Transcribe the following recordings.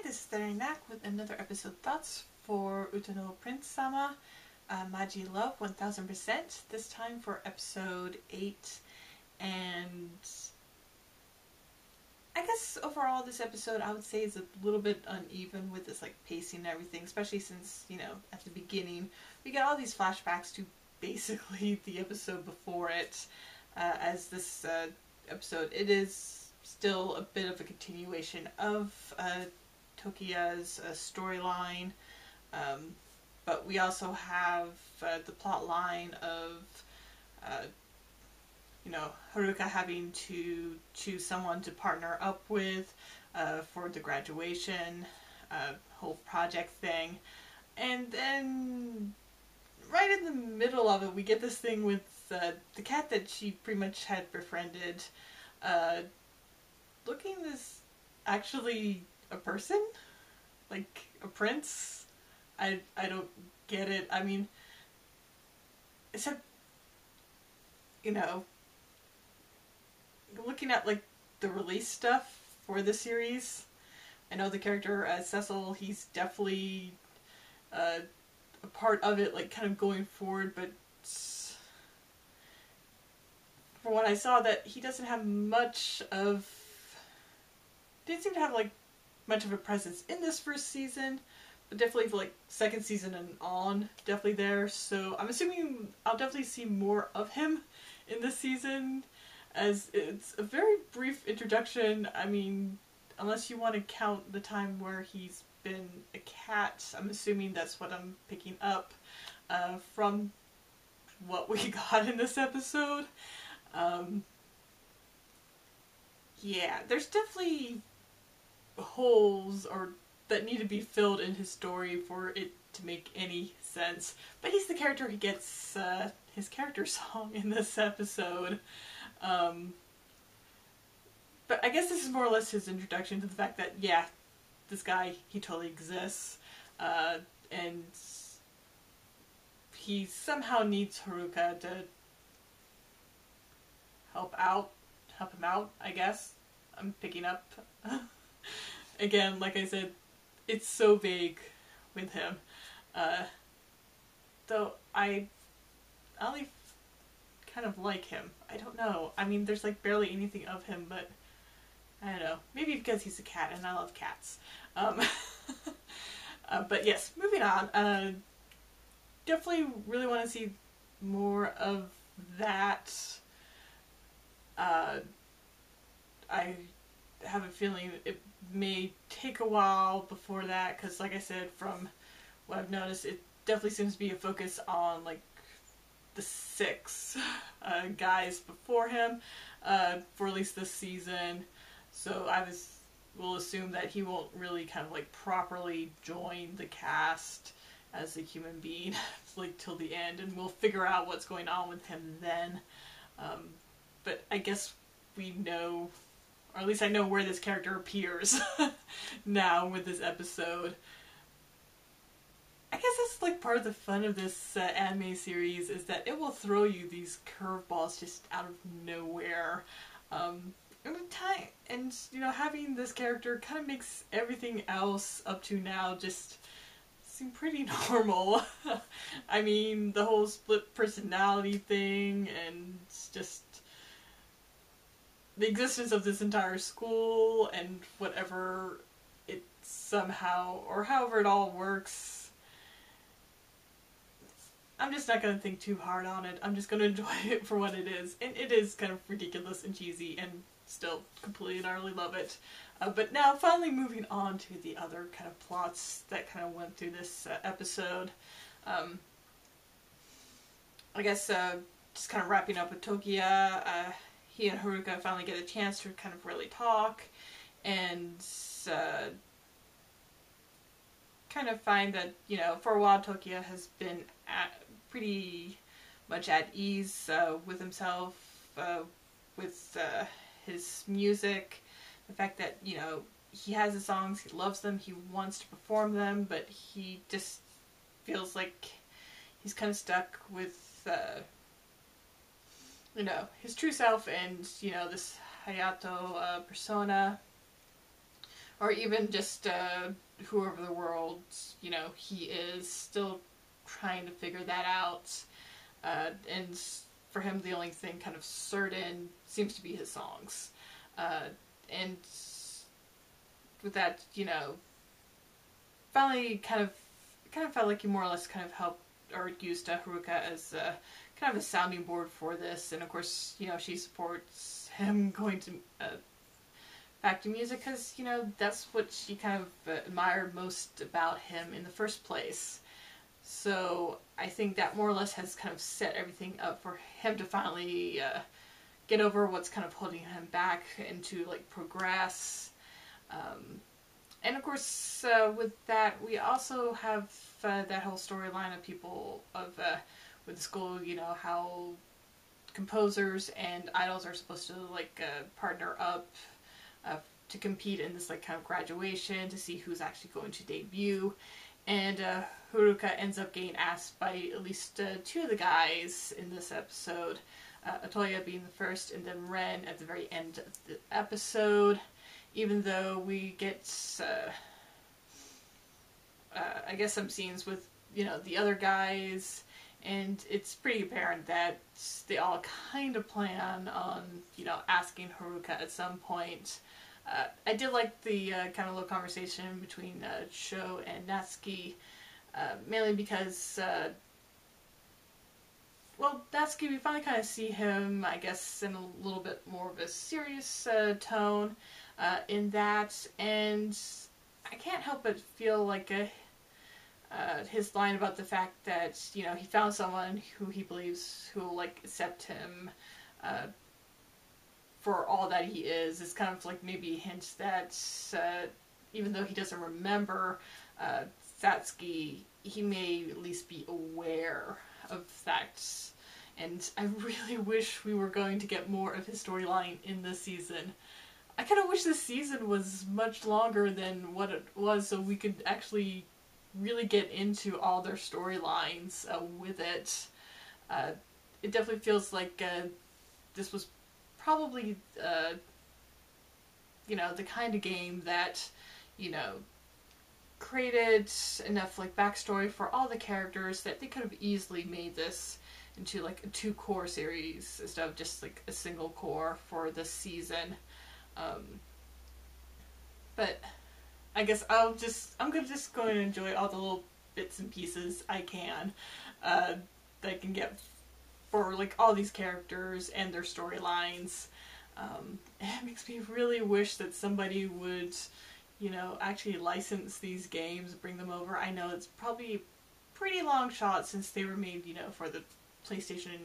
this is Theranak with another episode thoughts for Utano Prince-sama, Maji Love 1000%, this time for episode 8, and I guess overall this episode I would say is a little bit uneven with this pacing and everything, especially since, at the beginning we get all these flashbacks to basically the episode before it, as this episode, it is still a bit of a continuation of Tokiya's storyline, but we also have the plot line of Haruka having to choose someone to partner up with for the graduation whole project thing, and then right in the middle of it we get this thing with the cat that she pretty much had befriended looking as actually a person, like a prince. I don't get it. I mean, except, looking at the release stuff for the series, I know the character Cecil, he's definitely a part of it, kind of going forward, but from what I saw, that he doesn't have didn't seem to have much of a presence in this first season, but definitely for second season and on, definitely there. So I'm assuming I'll definitely see more of him in this season, as it's a very brief introduction. I mean, unless you want to count the time where he's been a cat, I'm assuming that's what I'm picking up from what we got in this episode. Yeah, there's definitely holes that need to be filled in his story for it to make any sense. But he's the character who gets his character song in this episode. But I guess this is more or less his introduction to the fact that, yeah, this guy, he totally exists. And he somehow needs Haruka to help him out, I guess. I'm picking up. Again, like I said, it's so vague with him. Though I only kind of like him. I don't know. I mean, there's barely anything of him, but I don't know. Maybe because he's a cat and I love cats. But yes, moving on. Definitely really want to see more of that. I have a feeling it may take a while before that, because like I said, from what I've noticed, it definitely seems to be a focus on the 6 guys before him, for at least this season. So will assume that he won't really kind of properly join the cast as a human being till the end, and we'll figure out what's going on with him then. But I guess we know, or at least I know where this character appears now with this episode. I guess that's part of the fun of this anime series, is that it will throw you these curveballs just out of nowhere. And having this character kind of makes everything else up to now just seem pretty normal. I mean, the whole split personality thing, and just the existence of this entire school, and whatever it somehow, or however it all works. I'm just not going to think too hard on it. I'm just going to enjoy it for what it is. And it is kind of ridiculous and cheesy, and still completely and utterly love it. But now, finally moving on to the other kind of plots that kind of went through this episode. I guess just kind of wrapping up with Tokiya. He and Haruka finally get a chance to kind of really talk, and kind of find that, for a while Tokiya has been pretty much at ease with himself, with his music, the fact that, he has the songs, he loves them, he wants to perform them, but he just feels like he's kind of stuck with his true self and, this Hayato persona, or even just whoever the world, he is, still trying to figure that out. And for him, the only thing kind of certain seems to be his songs. And with that, finally kind of felt like he more or less kind of helped or used Haruka as kind of a sounding board for this. And of course, she supports him going to back to music because, that's what she kind of admired most about him in the first place. So I think that more or less has kind of set everything up for him to finally get over what's kind of holding him back and to like progress. And of course, with that, we also have that whole storyline of people with the school, how composers and idols are supposed to like partner up to compete in this like kind of graduation to see who's actually going to debut. And Haruka ends up getting asked by at least two of the guys in this episode, Otoya being the first, and then Ren at the very end of the episode. Even though we get, I guess, some scenes with, the other guys, and it's pretty apparent that they all kind of plan on, asking Haruka at some point. I did like the kind of little conversation between Sho and Natsuki, mainly because, Natsuki, we finally kind of see him, I guess, in a little bit more of a serious tone in that, and I can't help but feel like his line about the fact that, he found someone who he believes who will, like, accept him for all that he is kind of like maybe a hint that even though he doesn't remember Satsuki, he may at least be aware of that. And I really wish we were going to get more of his storyline in this season. I kind of wish this season was much longer than what it was, so we could actually really get into all their storylines with it. It definitely feels like this was probably, the kind of game that, created enough, like, backstory for all the characters that they could have easily made this into, like, a 2-core series instead of just, like, a single core for this season. But I guess I'm just going to enjoy all the little bits and pieces I can, that I can get for, like, all these characters and their storylines. It makes me really wish that somebody would, actually license these games, bring them over. I know it's probably a pretty long shot since they were made, for the PlayStation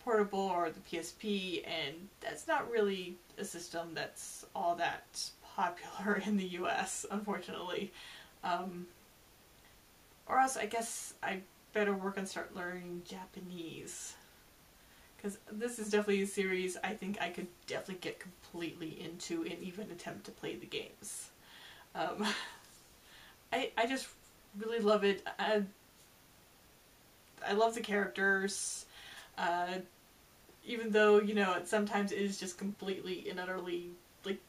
Portable or the PSP, and that's not really a system that's all that popular in the US, unfortunately. Or else I guess I better work on start learning Japanese, because this is definitely a series I think I could definitely get completely into and even attempt to play the games. I just really love it. I love the characters, even though, sometimes it is just completely and utterly, like,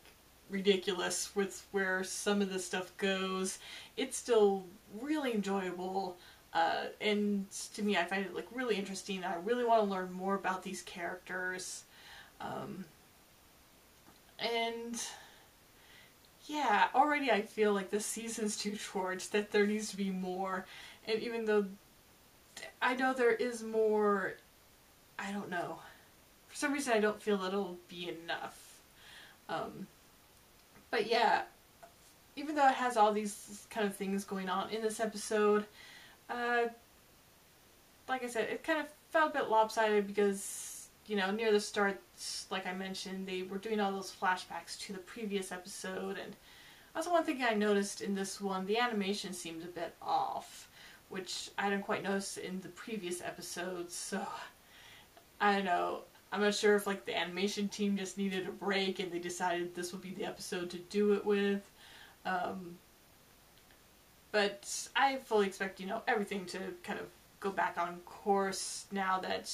ridiculous with where some of the stuff goes. It's still really enjoyable. And to me, I find it, like, really interesting. I really want to learn more about these characters. And yeah, already I feel like this season's too short, that there needs to be more. And even though I know there is more, I don't know. For some reason I don't feel that it'll be enough. But yeah, even though it has all these kind of things going on in this episode, like I said, it kind of felt a bit lopsided because, near the start, like I mentioned, they were doing all those flashbacks to the previous episode, and also one thing I noticed in this one, the animation seemed a bit off, which I didn't quite notice in the previous episodes, so I don't know. I'm not sure if, like, the animation team just needed a break and they decided this would be the episode to do it with. But I fully expect, everything to kind of go back on course now that,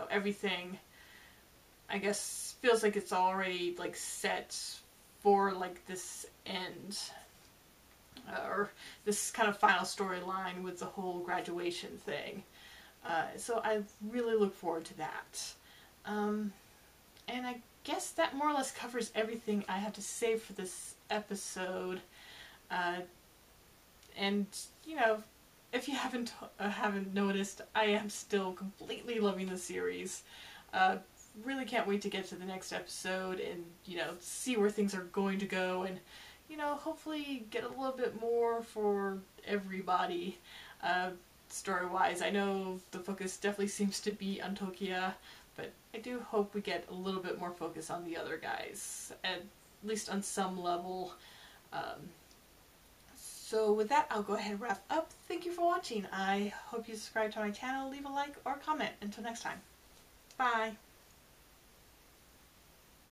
everything, I guess, feels like it's already, like, set for like this end, or this kind of final storyline with the whole graduation thing. So I really look forward to that. And I guess that more or less covers everything I have to say for this episode. And you know, if you haven't noticed, I am still completely loving the series. Really can't wait to get to the next episode and, you know, see where things are going to go, and, you know, hopefully get a little bit more for everybody, story-wise. I know the focus definitely seems to be on Tokia, but I do hope we get a little bit more focus on the other guys, at least on some level. So with that, I'll go ahead and wrap up. Thank you for watching. I hope you subscribe to my channel, leave a like or comment. Until next time. Bye.